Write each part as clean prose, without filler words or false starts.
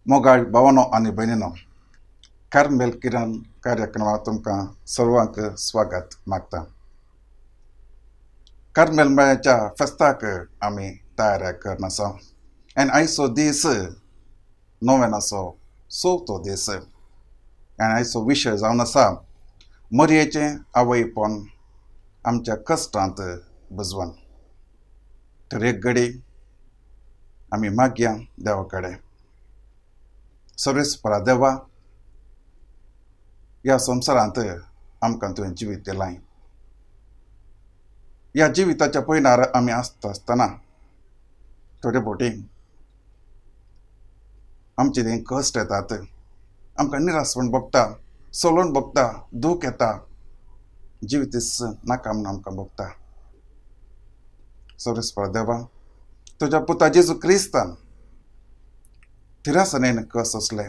मोगाळ भावांनो आनी भयणींनो, कार्मेल किरण कार्यक्रमात तुमकां सर्वांक स्वागत मागता. कार्मेल मेळ्याच्या फेस्ताक आमी तयार करन आसा. आनी आयचो दीस नोवेनाचो 6थो दीस. आनी आयचो विशय जावन आसा मरयेचें आवयपण आमच्या कश्टांत बुजवण. तर एक घडी आमी मागया देवा कडेन. सर्वेस्परा देवा, ह्या संवसारांत आमकां तुवें जिवीत दिलां. ह्या जिविताच्या पयणार आमी आसतना थोडे फावटी आमचे थंय कश्ट येतात, आमकां निरासपण भोगता, सोलोन भोगता, दूख येता, जिवीतच नाका म्हूण आमकां भोगता. सर्वेस्परा देवा, तुज्या पुता जेजू क्रिस्तान तिरासनेन कस असले.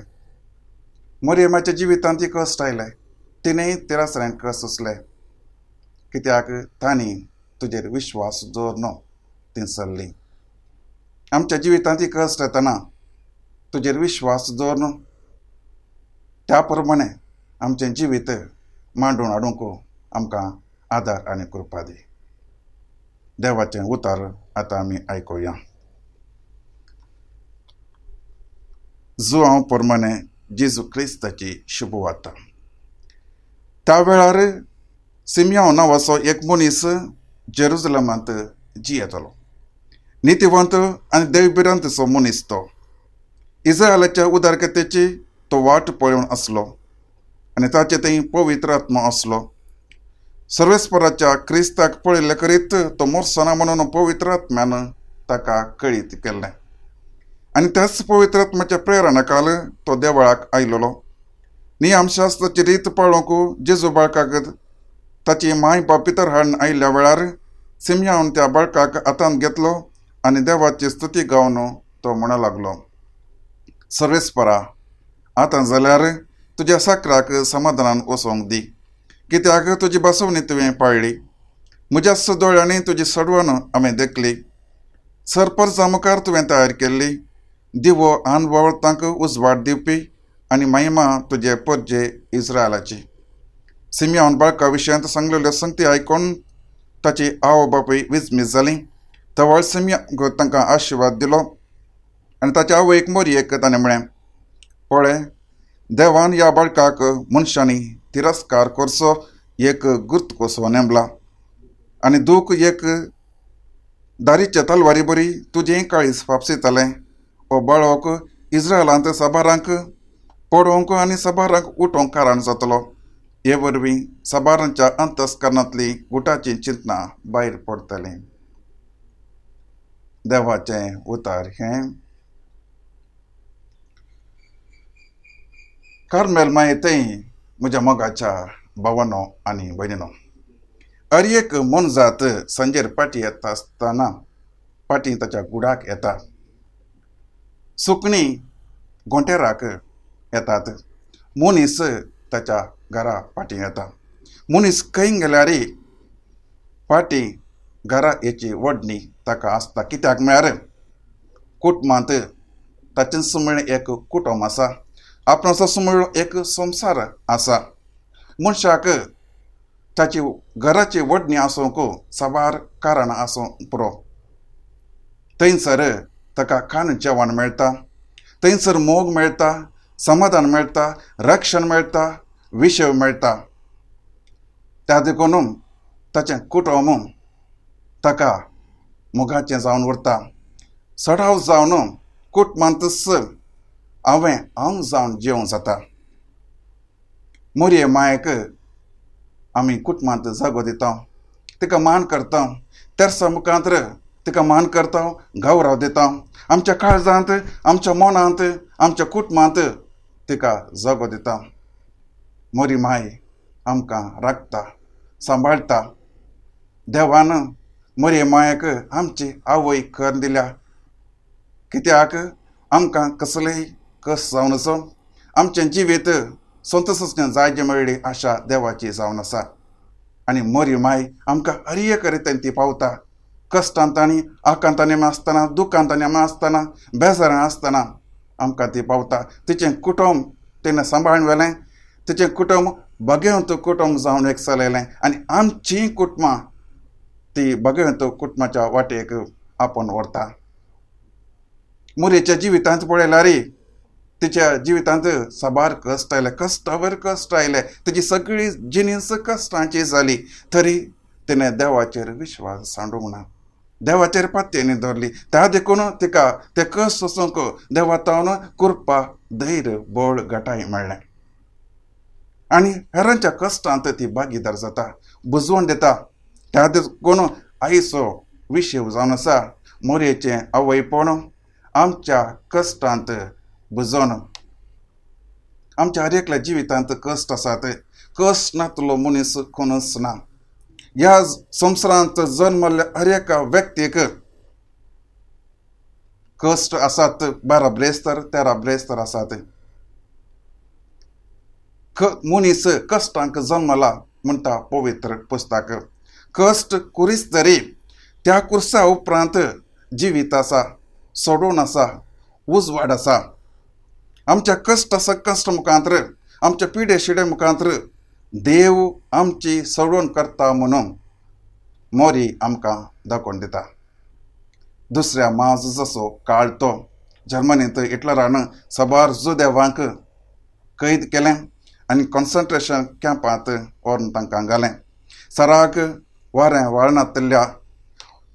मरियमाच्या जिवितांत ती कश्ट आयले, तिणेंय तिरासनेन कस असले, कित्याक तांणी तुजेर विश्वास दवरून ती सरली. आमच्या जिवितांत ती कश्ट येतना तुजेर विश्वास दवरून त्या प्रमाणे आमचें जिवीत मांडून हाडूंक आमकां आदार आनी कृपा दी. देवाचें उतर आतां आमी आयकुया. जुआंव प्रमाणे जेजू क्रिस्ताची शुभवार्ता. त्या वेळार सिमियोन नांवाचो एक मनीस जेरुसलेमांत जियेतालो. नितीवंत आनी देवभिरांतचो मनीस तो. इस्रायलाच्या उदारकतेची तो वाट पळोवन आसलो आनी ताचे थंय पवित्र आत्मा आसलो. सर्वेस्पराच्या क्रिस्ताक पळयले करीत तो मोरसना म्हणून पवित्र आत्म्यान ताका कळीत केल्लें. आनी त्याच पवित्र आत्म्याच्या प्रेरणाखाल तो देवळाक आयलोलो. नियमशास्त्राची रीत पाळूंक जेजू बाळकाक ताची माय बाप भितर हाडून आयिल्ल्या वेळार सिमियोन त्या बाळकाक हातांत घेतलो आनी देवाची स्तुती गावन तो म्हणूंक लागलो, सर्वेस्परा, आतां जाल्यार तुज्या साकराक समाधानान वचोंक दी, कित्याक तुजी बसवणी तुवें पाळ्ळी. म्हज्या दोळ्यांनी तुजी सडवण हांवें देखली. सरपरसां मुखार तुवें तयार केल्ली. दिवो आन वावळतांक उजवाड दिवपी आनी महिमा तुजे परजे इस्रायलाची. सिमियोन बाळका विशयांत सांगलेल्यो संगती आयकून ताची आवय बापूय विचमीत जालीं. तवळ सिमियोन तांकां आशिर्वाद दिलो आनी ताच्या आवयक मरियेक ताणें म्हळें, पळय, देवान ह्या बाळकाक मनशांनी तिरस्कार करचो एक गुर्त कसो नेमला आनी दूख एक दारीच्या तलवारी बरी तुजें काळीज फापसितलें. हो बाळक इस्रायलांत साबारांक पडोवंक आनी साबारांक उठोवंक कारण जातलो. हे वरवीं साबारांच्या अंतस्करणांतली गुटाची चिंतना भायर पडटली. देवाचें उतर हें. कार्मेल मायेंतय म्हज्या मोगाच्या भावांनो आनी भयणींनो, हर एक मनजात सांजेर पाटी येता आसतना पाटी ताच्या गुडाक येता. सुकणीं गोंटेराक येतात. मनीस ताच्या घरा पाटी येता. मनीस खंय गेल्यारय पाटी घरा हेची वडणी ताका आसता. कित्याक म्हळ्यार कुटुंबांत ताचें सुमेळ एक कुटुंब आसा. आपणाचो सुमेळ एक संवसार आसा. मनशाक ताची घराची वडणी आसूंक साबार कारणां आसूं पुरो. थंयसर ताका खाण जेवण मेळटा, थंयसर मोग मेळटा, समाधान मेळटा, रक्षण मेळटा, विशय मेळटा. त्या देखून ताचें कुटुंब ताका मोगाचें जावन उरता. सडाव जावन कुटुंबांतच हांव जावन जेवंक जाता. मरिये मायेक आमी कुटुंबांत जागो दिता, तिका मान करता. तेर्सा मुखांतर तिका मान करता, गौरव दिता. आमच्या काळजांत, आमच्या मनांत, आमच्या कुटुंबांत तिका जागो दिता. मोरी माय आमकां राखता, सांबाळटा. देवान मोरये मायेक आमची आवय करून दिल्या. कित्याक आमकां कसलेय कस जावन नजो. आमचें जिवीत संतोशाचें जायजें मेळ्ळी आशा देवाची जावन आसा. आनी मोरी माय आमकां हर एक रितीन ती पावता. कश्टांत आनी आकांतांनी आमी आसतना, दुखांत आमी आसतना, बेजारान आसतना आमकां ती पावता. तिचें कुटुंब तिणें सांबाळून व्हेलें, तिचें कुटुंब भगवंत कुटुंब जावन एक चलयलें आनी आमचीं कुटुंबां ती भगवंत कुटुंबाच्या वाटेक आपोवन व्हरता. मोरयेच्या जिवितांत पळयल्यार तिच्या जिवितांत साबार कश्ट आयले, कश्टावर कश्ट आयले, तिची सगळी जिणीस कश्टांची जाली, तरी तिणें देवाचेर विश्वास सांडूंक ना, देवाचेर पातयेनी धरली. त्या देखून तिका ते कश्ट सोसूंक देवातावन कृपा, धैर्य, बळ, घटाय मेळ्ळें आनी हेरांच्या कश्टांत ती भागीदार जाता, बुजवण दिता. त्या देखून आईचो विशय जावन आसा मोरयेचें आवयपण आमच्या कश्टांत बुजोवन. आमच्या हर एकल्या जिवितांत कश्ट आसात. कश्ट नातलो मनीस कोणूच ना. ह्या संवसारांत जल्मल्ल्या हर एका व्यक्तीक कश्ट आसात. 12 ब्रेस्तर 13 ब्रेस्तर आसात. मनीस कश्टांक जल्मला म्हणटा पवित्र पुस्तक. कश्ट कुरीस तरी त्या कुर्सा उपरांत जिवीत आसा, सोडून आसा, उजवाड आसा. आमच्या कश्ट आसा, कश्ट मुखांतर, आमच्या पिढे शिडे मुखांतर देव आमची सोडून करता म्हणून मोरी आमकां दाखोवन दिता. दुसऱ्या महाझुजाचो काळ तो. जर्मनींत हिटलरान साबार जुदेवांक कैद केलें आनी कॉन्सन्ट्रेशन कॅम्पांत व्हरून तांकां घालें. सराक वारें वाळनातल्या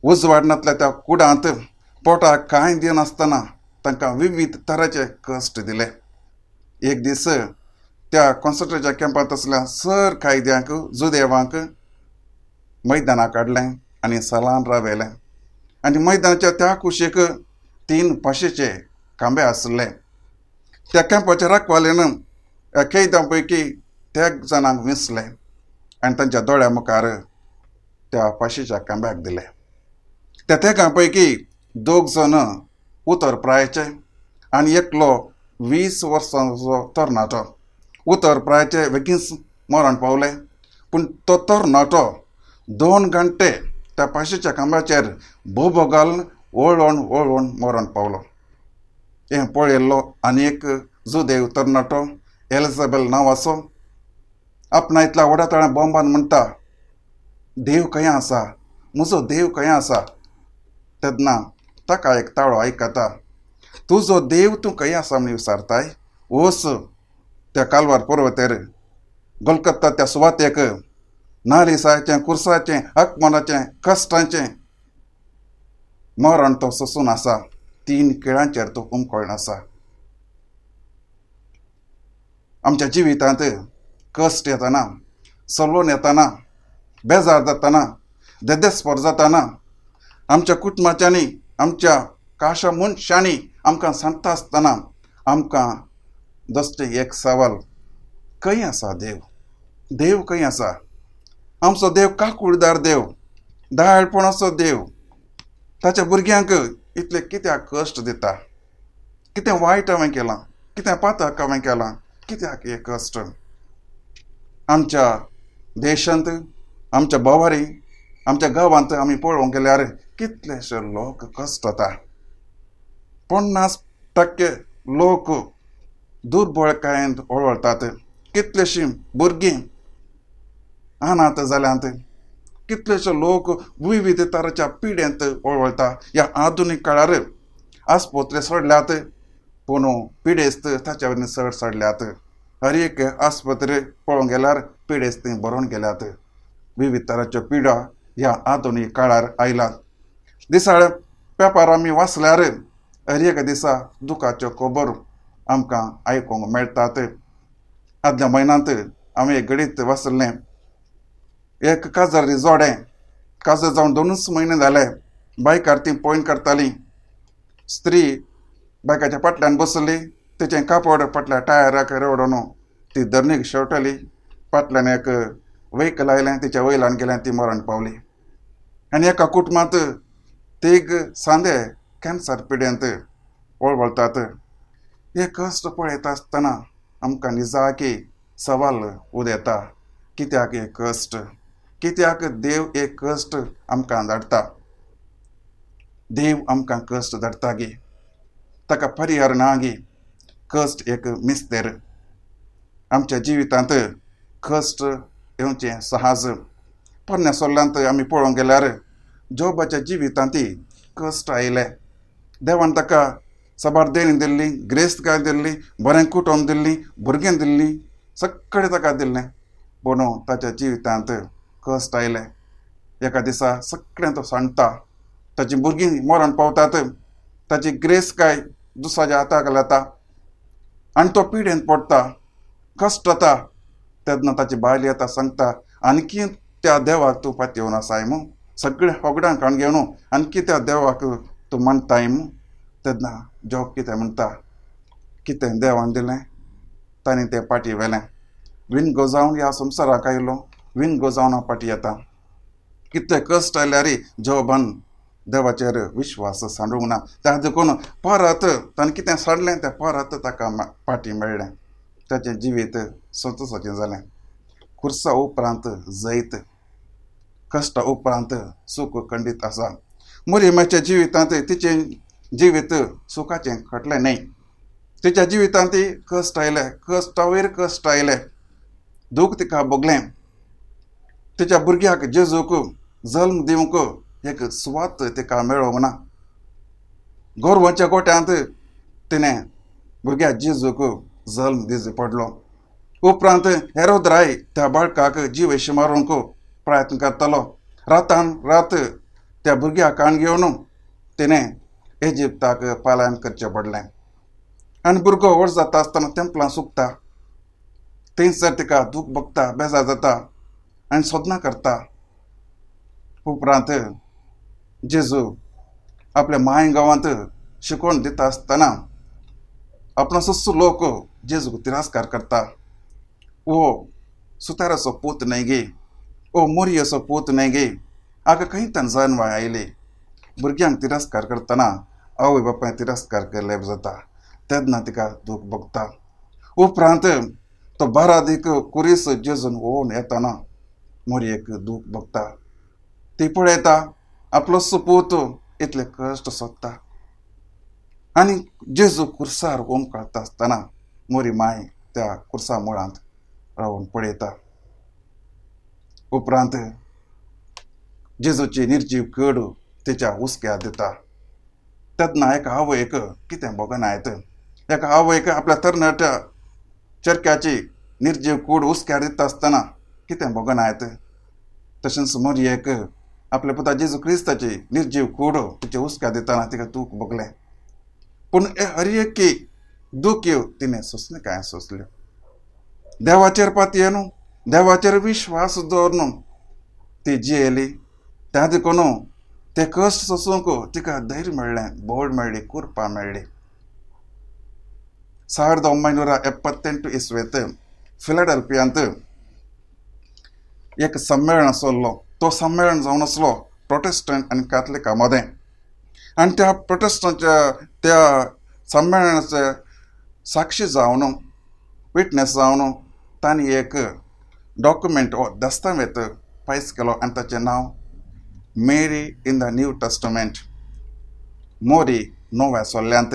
उजवाडनातल्या त्या कुडांत पोटाक कांय दिनासतना तांकां विविध तरांचे कश्ट दिले. एक दीस त्या कॉन्सन्ट्रेशन कॅम्पांत आसल्या सर कायद्यांक जुदेवांक मैदानाक काडलें आनी सलान रावयलें. आनी मैदानाच्या त्या कुशीक 3 फाशीचे खांबे आसले. त्या कॅम्पाच्या राखवालेन कैद्यां पैकी 3 जाणांक विंचले आनी तांच्या दोळ्या मुखार त्या फाशीच्या खांब्याक दिले. त्या 3 पैकी 2 जण उतर प्रायाचे आनी एकलो 20 वर्सांचो तरणाटो. उतर प्रायाचे बेगीनच मरण पावले, पूण तो तरणाटो 2 घंटे त्या फाशीच्या खांब्याचेर बोबो घालून वळवून मरण पावलो. हें पळयल्लो आनी एक जुदेव तरणाटो एलिझाबेथ नांवाचो आपणा इतल्या व्हडा तळ्या बोंबान म्हणटा, देव खंय आसा, म्हजो देव खंय आसा. तेन्ना ताका एक ताळो आयकता. तुजो देव तूं खंय आसा म्हूण विचारताय. वच त्या कालवार पर्वतेर गोलकत्ता त्या सुवातेक नालिसाचें, कुर्साचें, हकमनाचें, कश्टाचें मरण तो सोंसून आसा. 3 केळांचेर तो उमकोळून आसा. आमच्या जिवितांत कश्ट येतना, चलवून येतना, बेजार जातना, देदेस्पर जातना आमच्या कुटुंबाच्यांनी, आमच्या काशा मनशांनी आमकां सांगता आसतना आमकां दसते एक सवाल, खंय आसा देव? देव खंय आसा? आमचो देव काकूळदार देव, दयाळपणाचो देव ताच्या भुरग्यांक इतले कित्याक कश्ट दिता? कितें वायट हांवें केलां? कितें पातक हांवें केलां? कित्याक हे कश्ट? आमच्या देशांत, आमच्या भोंवारी, आमच्या गांवांत आमी पळोवंक गेल्यार कितलेशे लोक कश्ट जाता. 50% लोक दुर्बळकायेंत ओळवतात. कितलेशीं भुरगीं अनाथ जाल्यांत. कितलेशे लोक विविध तरांच्या पिडेंत ओळवता. ह्या आधुनीक काळार आस्पत्रे सडल्यात, पूण पिडेस्त ताच्या वयल्यान चड सडल्यात. हर एक आस्पत्रे पळोवंक गेल्यार पिडेस्त भरून गेल्यात. विविध तरांच्यो पिडा ह्या आधुनीक काळार आयल्यात. दिसाळ्या पेपर आमी वाचल्यार हर एक दिसा दुखाच्यो खबर आमकां आयकूंक मेळटात. आदल्या म्हयन्यांत हांवें एक घडीत वाचलें, एक काजरी जोडें, काजर जावन 2च म्हयने जाले. बायकार ती पळोवन करताली. स्त्री बायकाच्या फाटल्यान बसली, तिचें कापड फाटल्या टायराक रेवडोन ती धरणीक शेवटली. फाटल्यान एक व्हेकल आयलें, तिच्या वयल्यान गेलें, ती मरण पावली. आनी एका कुटुंबांत 3 सांदे कॅन्सर पिडेंत ओळवतात. हे कश्ट पळयता आसतना आमकां निजाकी सवाल उदेता, कित्याक हे कश्ट? कित्याक देव एक कश्ट आमकां धाडटा? देव आमकां कश्ट धाडटा गे. ताका परिहार नागी कश्ट एक मिस्तेर आमच्या जिवितांत कश्ट येवचें सहज पोरण्या सोल्लांत आमी पळोवंक गेल्यार जोबाच्या जिवितांत कश्ट आयले देवान ताका सबार देणी दिल्ली ग्रेस्त दिल्ली बरें कुटुंब दिल्ली भुरगीं दिल्ली सगळें ताका दिल्लें पूण ताच्या जिवितांत कश्ट आयले एका दिसा सगळें तो सांडटा ताची भुरगीं मरण पावतात ताची ग्रेस्त दुसऱ्याच्या हाताक येता आनी तो पिडेंत पडटा कश्ट जाता तेन्ना ताची बायल येता सांगता आणकी त्या देवाक तूं पातयेवन आसाय मू सगळें होगडांक काण घेवन आणकी त्या देवाक तूं म्हणटाय मू तेन्ना जॉब कितें म्हणटा कितें देवान दिलें ताणें तें पाटी व्हेलें विणगो जावन ह्या संवसाराक आयलो विणगो जावन हांव पाटी येता कितें कश्ट आयल्यार जॉबान देवाचेर विश्वास सांडूंक ना त्या देखून परत ताणें कितें सांडलें तें परत ताका पाटी मेळ्ळें ताचें जिवीत संतोशाचें जालें खुर्सा उपरांत जैत कश्टा उपरांत सूख खंडीत आसा मोरियमाच्या जिवितांत तिचें जिवीत सुखाचें खटलें न्हय तिच्या जिवितांत कश्ट आयले कश्टा वयर कश्ट आयले दूख तिका भोगलें तिच्या भुरग्याक जेजूक जल्म दिवंक एक सुवात तिका मेळोंक ना गोरवांच्या गोट्यांत तिणें भुरग्या जेजूक जल्म दिवचो पडलो उपरांत हेरोद्राय त्या बाळकाक जिवेशी मारूंक प्रयत्न करतालो रातान रात त्या भुरग्याक काण घेवन तिणें इजिप्ताक पालायन करचें पडलें आनी भुरगो व्हड जाता आसतना तेंपलां सुकता थंयसर तिका दूख भोगता बेजार जाता आनी सोदना करता उपरांत जेजू आपल्या माय गांवांत शिकोवन दिता आसतना आपणो सस्सू लोक जेजूक तिरस्कार करता ओ सुताराचो पूत न्हय गे ओ मोरयेचो पूत न्हय गे हाका खंय तन जानवां आयली भुरग्यांक तिरस्कार करतना आवय बापाय तिरस्कार केले जाता तेन्ना तिका दूख भोगता उपरांत तो बारादीक कुरीस जेजून ओवन येतना मोरयेक दूख भोगता ती पळयता आपलो सुपूत इतले कश्ट सोदता आनी जेजू कुर्सार ओंकाळटा आसतना मोरी माय त्या कुर्सा मुळांत रावन पळयता उपरांत जेजूची निर्जीव कूड तिच्या हुस्क्यार दिता तेन्ना एका आवयक कितें भोगना आयत एका आवयक आपल्या तरणाट्या चरक्याची निर्जीव कूड हुस्क्यार दिता आसतना कितें भोगना आयत तशेंच मोरयेक आपल्या पुता जेजू क्रिस्ताची निर्जीव कूड तिच्या हुस्क्यार दितना तिका दूख भोगलें पूण हर एक दूख तिणें सोंसलें काय सोंसल्यो देवाचेर पातयेन देवाचेर विश्वास दवरून ती जियेली त्या देखून ते कश्ट सोंसूंक तिका धैर्य मेळ्ळें बोड मेळ्ळी कृपा मेळ्ळी 1978 इस्वेंत फिलाडेल्फियांत एक सम्मेळन आसलो तो सम्मेळन जावन आसलो प्रोटेस्टंट आनी कॅथलिकां मदें आनी त्या प्रोटेस्टंटाच्या त्या सम्मेळनाचे साक्षी जावन विटनेस जावन तांणी एक डॉक्युमेंट वा दस्तावेज पायस केलो आनी ताचें नांव मेरी इन द न्यू टेस्टमेंट मोरी नव्या सोल्ल्यांत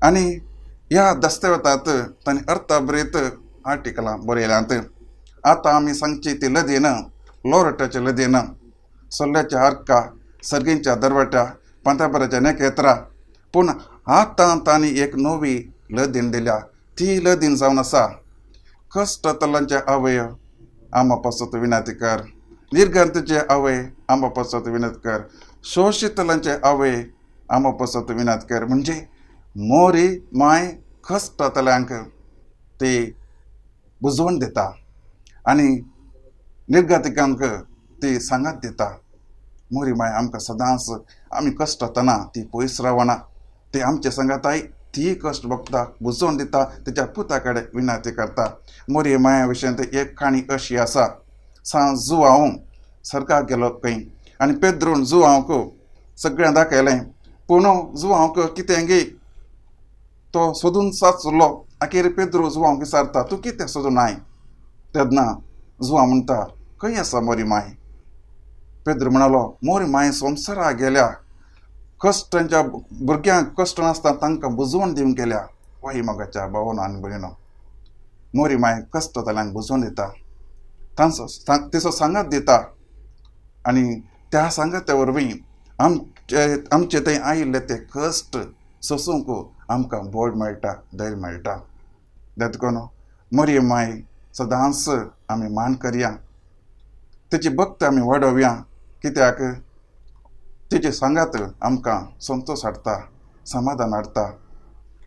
आनी ह्या दस्तावेजांत तांणी अर्थभरीत आर्टिकलां बरयल्यांत आतां आमी सांगची ती लदीन लोरटाच्या लदीन सोल्ल्याच्या आर्का सर्गींच्या दरवट्या पंथाबराच्या नेकेत्रा पूण आतां तांणी एक नवी लदीन दिल्या ती लदीन जावन आसा कश्ट तलांचे आवय आमा पासत विनंती कर निर्गंतचे आवय आमा पासत विनंती कर शोषितलांचे आवय आमा पासत विनंती कर म्हणजे मोरी माय कश्ट तल्यांक ती बुजवण दिता आनी निर्गतिकांक ती सांगात दिता मोरी माय आमकां सदांच आमी कश्ट जातना ती पयस रावना ती आमचे सांगाताय ती कश्ट भोगता बुजोवन दिता तिच्या पुता कडेन विनंती करता मोरी माया विशयी एक काणी अशी आसा सांज जुवांव सर्गाक गेलो खंय आनी पेद्रून जुवांवक सगळें दाखयलें पूण जुवांवक कितें गे तो सोदून साचलो आखेर पेद्रू जुवांवक विचारता तूं कितें सोदून आय तेन्ना जुवांव म्हणटा खंय आसा मोरी माय पेद्रू म्हणालो मोरी माय संवसारा गेल्या कष्ट त्यांच्या भुरग्यांक कष्ट नासता तांकां बुजवण दिवन गेल्या वाही मोगाच्या भावानो आनी भयणीनो. मोरी माय कष्ट जाल्यांक बुजवण दिता, तिचो सांगात दिता आनी त्या सांगात्या वरवीं आमचे थंय आयिल्ले ते कश्ट सोसूंक आमकां बळ मेळटा, धैर्य मेळटा. देखून मोरये माय सदांच आमी मान करया, तिची भक्त आमी वाडोवया, कित्याक तिची सांगात आमकां संतोश हाडटा, समाधान हाडटा.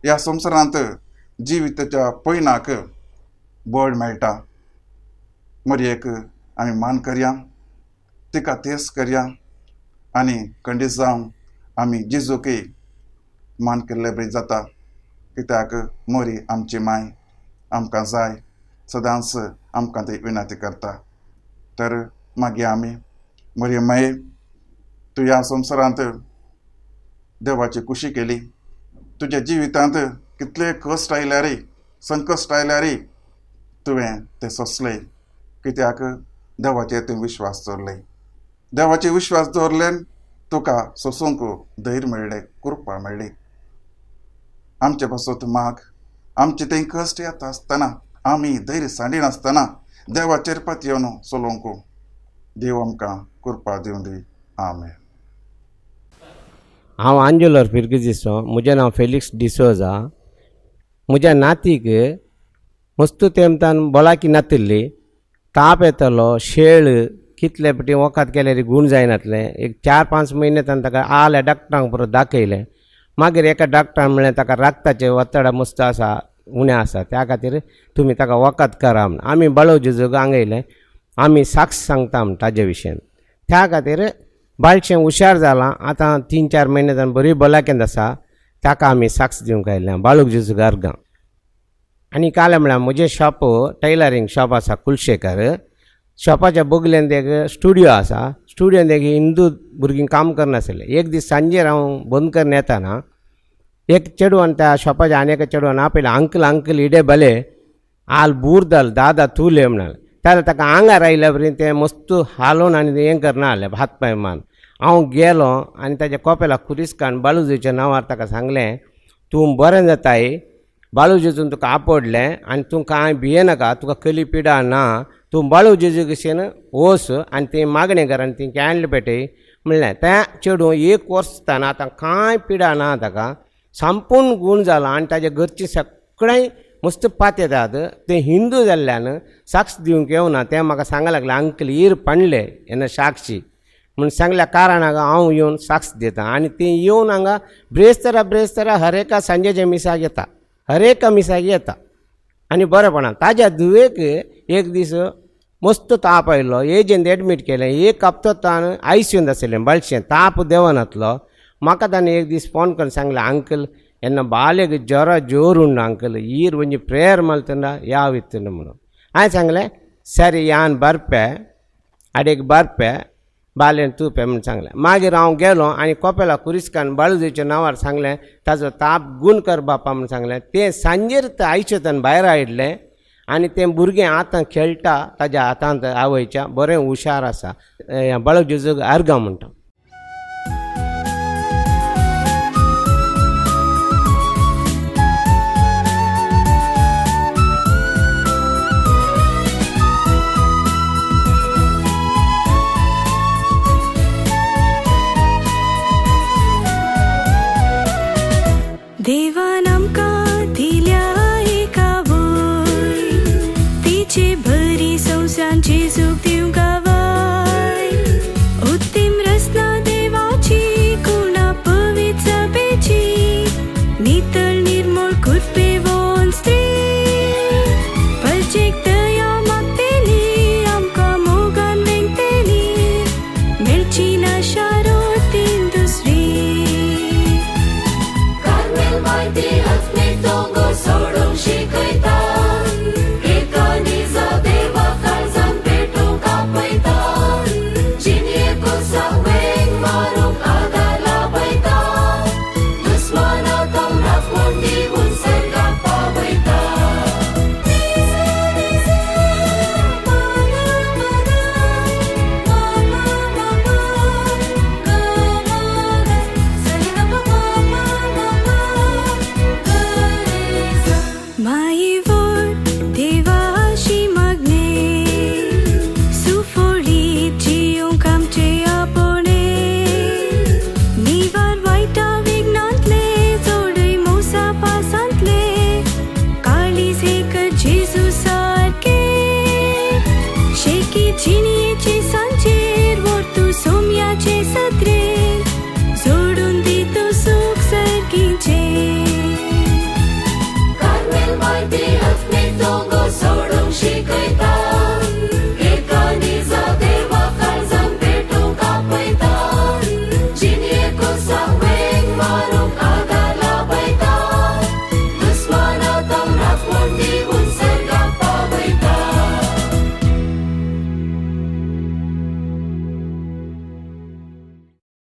ह्या संवसारांत जिविताच्या पयनाक बळ मेळटा. मोरयेक आमी मान करया, तिका तेस करया आनी खंडीत जावन आमी जेजूक मान केल्ले बरी जाता. कित्याक मोरी आमची माय, आमकां जाय सदांच आमकां ती विनंती करता. तर मागीर आमी मोरये माये, तूं ह्या संवसारांत देवाची खुशी केली. तुज्या जिवितांत कितले कश्ट आयल्यार, संकश्ट आयल्यार तुवें ते सोंसले, कित्याक देवाचेर तुवें विश्वास दवरले. देवाचेर विश्वास दवरल्यान तुका सोंसूंक धैर्य मेळ्ळें, कृपा मेळ्ळी. आमचे पासून माग आमचे थंय कश्ट येता आसतना आमी धैर्य सांडिनासतना देवाचेर पात येवन चलोवंक देव आमकां कृपा दिवं दी. आमेन. हांव आंजलोर फिरगिजिसो. म्हजें नांव फेलिक्स डिसोजा. म्हज्या नातीक मस्तू तेमतान बोलाकी नातिल्ली, ताप येतलो, शेळ कितले पटी वखद केल्यार गूण जायनातले. एक 4-5 म्हयने ताका आल्या डॉक्टरांक परत दाखयलें. मागीर एका डॉक्टरान म्हणलें ताका रक्ताचें वतड मस्त आसा, उणें आसा, त्या खातीर तुमी ताका वखद करा म्हण. आमी बाळू जेजूक आंगयलें, आमी साक्ष सांगता म्हण ताजे विशयान. त्या खातीर बाळशें हुशार जालां. आतां 3-4 म्हयने जावन बरी भलायकेंत आसा. ताका आमी साक्ष दिवंक आयिल्लें बाळूक जेजूक अर्गां. आनी काल म्हळ्यार म्हजें शॉप टेलरींग शॉप आसा कुलशेकर. शॉपाच्या बगलेंत एक स्टुडियो आसा. स्टुडियोंत एक हिंदू भुरगीं काम करनासलें. एक दीस सांजेर हांव बंद करून येताना एक चेडवान त्या शॉपाच्या आनी एका चेडवान आपयलें, अंकल अंकल इडे भले हाल बूरदल दादा तुले म्हणाल. जाल्यार ताका आंगार आयल्या बरी तें मस्त हालोवन आनी हें करना जालें हात पांय मान. हांव गेलो आनी ताच्या कोपेला कुरिस्कान बाळूजेच्या नांवार ताका सांगलें, तूं बरें जाताय, बाळू जेजून तुका आपडलें आनी तूं कांय भियेनाका, तुका कली पिडा ना, तूं बाळू जेजू कशेन वच आनी तें मागणें कर आनी तें कॅन्डल पेटय म्हणलें. त्या चेडूं 1 वर्स जाताना आतां कांय पिडा ना, ताका संपूर्ण गूण जाला आनी ताजे घरचीं सगळीं मस्त पात येतात. ते हिंदू जाल्ल्यान साक्ष दिवंक येवना. तें म्हाका सांगूंक लागलें, अंकल ईर पडले येना साक्षी म्हूण सांगल्या कारणाक हांव येवन साक्ष दितां. आनी तें येवन हांगा ब्रेस्तारा हर एका सांजेच्या मिसाक येता, हर एका मिसाक येता आनी बरेपणान. ताज्या धुवेक एक दीस मस्त ताप आयिल्लो, एजेंत एडमीट केलें. 1 हप्तो ताण आयसीयूंत आसलें बळशें, ताप देवनातलो. म्हाका ताणें एक दीस फोन करून सांगलें, अंकल एन्ना बालेक ज्वर जोर उण्णा अंकल, ईर ಒಂಜಿ ಪ್ರೇಯರ್ ಮಲ್ತಂಡ ಯಾವ ಇತ್ತು म्हणून. हांवें सांगलें सरी यान बरपे आडेक बरपे बालेन तुपे म्हणून सांगलें. मागीर हांव गेलो आनी कोपेला कुरिस्कान बाळूजेच्या नांवार सांगलें, ताजो ताप गूण कर बापा म्हणून सांगलें. तें सांजेर आयशेतान भायर आयिल्लें आनी तें भुरगें आतां खेळटा ताज्या हातांत आवयच्या, बरें हुशार आसा. बाळू जेजूक अर्गां म्हणटा.